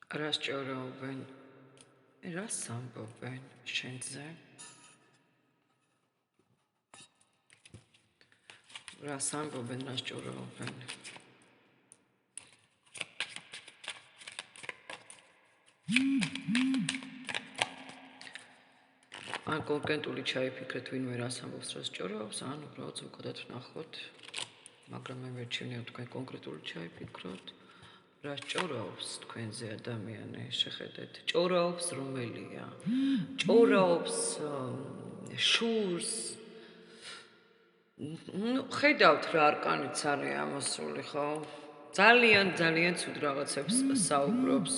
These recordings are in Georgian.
რას ჭორაობენ? რას ამბობენ შენზე? რას ამბობენ, რას ჭორაობენ? ან კონკრეტული ჩაიფიქრეთ, ვინმე რას ამბობს, რას ჭორაობს, ან უბრალოდ ზოგადად ვნახოთ, მაგრამ მე მერჩენია თქვენ კონკრეტული ჩაიფიქროთ. რას ჭორაობს თქვენზე ადამიანი, შეხედეთ. ჭორაობს რომელია? ჭორაობს შურს. ხედავთ რა არკანიც არის ამოსული, ხო? ძალიან ცუდ რაღაცებს საუბრობს.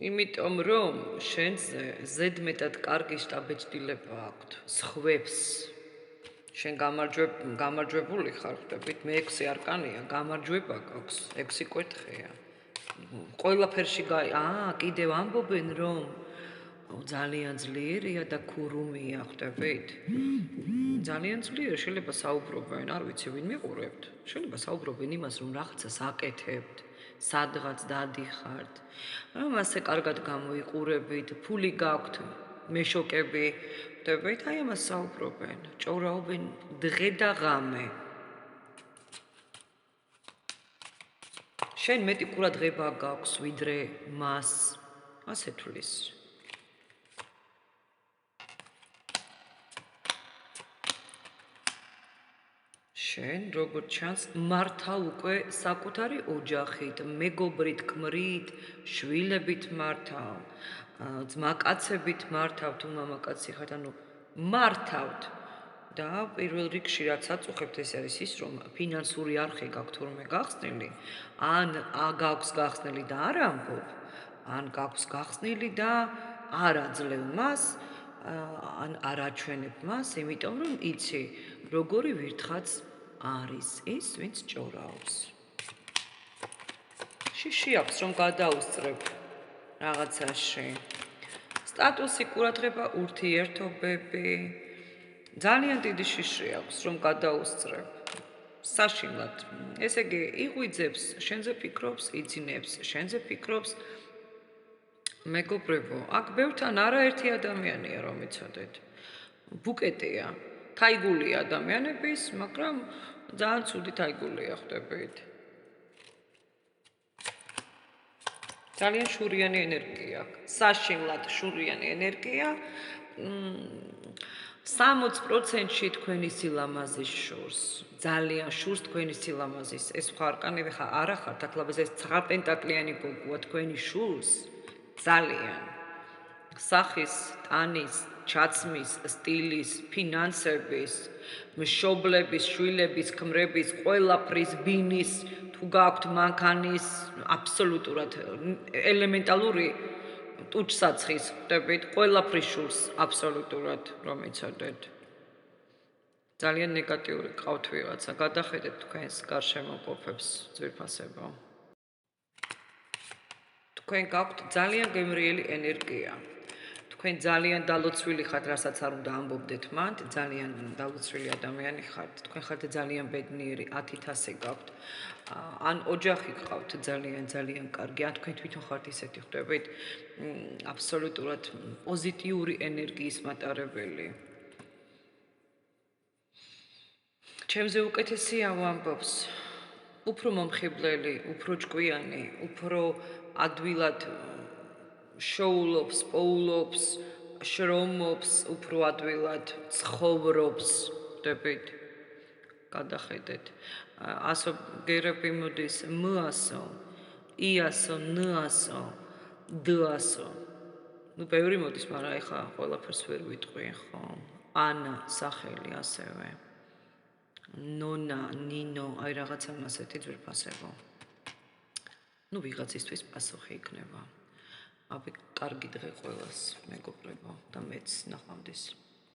იმიტომ რომ შენზე ზედმეტად კარგი შტაბეჭდილება აქვთ, სხვებს. შენ გამარჯვებული ხარ, ხვდებით, მე 6 არკანია, გამარჯვება გაქვს, 6 კვერთხია. ყველაფერში კიდევ ამბობენ რომ ძალიან ძლიერია და ქურუმია, ხვდებით? ძალიან ძლიერი, შეიძლება საუბრობენ, არ ვიცი, ვინ მიყურებთ. შეიძლება საუბრობენ იმას, რომ რაღაცას აკეთებთ, სადღაც დადიხართ. რომ ასე კარგად გამოიყურებით, ფული გაქვთ, მეშოკები, ხვდებით? აი ამას საუბრობენ, ჭორაობენ დღე და ღამე. შენ მეტი ყურადღება გაქვს ვიდრე მას, ასე თulis. შენ როგორც ჩანს მართავ უკვე საკუთარი ოჯახით, მეგობრით, ქმრით, შვილებით მართავ, ძმაკაცებით მართავ, თუ მამაკაცი ხართ, ანუ მართავთ. და პირველ რიგში რაც აწუხებთ ეს არის ის, რომ ფინანსური არხი გაქვთ თურმე გახსნილი, ან გაქვს გახსნილი და არ ამბობ, ან გაქვს გახსნილი და არ აძლევ მას, ან არ აჩვენებ მას, იმიტომ რომ იცი, როგორი ვირთხაც არის ის, ვინც ჭორაობს. შიში აქვს რომ გადაუსწრებ რაღაცაში. სტატუსი, ყურადღება, ურთიერთობები. ძალიან დიდი შიში აქვს რომ გადაუსწრებ. საშინლად. ესე იგი, იღვიძებს, შენზე ფიქრობს, იძინებს, შენზე ფიქრობს. მეგობრებო, აქ ბევრთან არაერთი ადამიანია რომ იცოდეთ. ბუკეტია. თაიგულია ადამიანების, მაგრამ ძალიან ცუდი თაიგულია, ხვდებით? ძალიან შურიანი ენერგია აქვს. საშინლად შურიანი ენერგია. 60%-ში თქვენი სილამაზის შურს. ძალიან შურს თქვენი სილამაზის. ეს სხვა არკანები არ ახართ, ახლაბეს ეს 9 პენტაკლიანი გოგოა თქვენი შურს. ძალიან. სახის, ტანის, ჩაცმის, სტილის, ფინანსების, მშობლების, შვილების, ქმრების, ყველაფრის, ბინის, თუ გაქვთ მანქანის, აბსოლუტურად ელემენტალური ტუჩსაცხის, ხვდებით, ყველაფრის შურს აბსოლუტურად რომ იცოდეთ. ძალიან ნეგატიური ყავთ ვიღაცა, გადახედეთ თქვენს გარშემო ყოფებს ძვირფასებო. თქვენ გაქვთ ძალიან გემრიელი ენერგია. თქვენ ძალიან დალოცვილი ხართ, რასაც არ უნდა ამბობდეთ მან, ძალიან დალოცვილი ადამიანი ხართ. თქვენ ხართ ძალიან ბედნიერი, 10,000 გაქვთ. ან ოჯახი გყავთ ძალიან კარგი, ან თქვენ თვითონ ხართ ისეთი, ხვდებით? აბსოლუტურად პოზიტიური ენერგიის მატარებელი. ჩემზე უკეთესია ვამბობს. უფრო მომხიბლელი, უფრო ჭკვიანი, უფრო ადვილად შოულობს, პოულობს, შრომობს, უფრო ადვილად ცხოვრობს, ხვდებით? გადახედეთ. ასო გერები მოდის მ-ასო, ი-ასო, ν-ასო, დ-ასო. ნუ ბევრი მოდის, მაგრამ ეხლა ყველაფერს ვერ ვიტყვი, ხო? ანა სახელი ასევე. ნონა, ნინო, აი რაღაცა ასეთი ძვირფასებო. ნუ ვიღაცისთვის პასუხი იქნება. აბი, კარგი დღე ყველას, მეგობრებო და მეც ნახვამდის.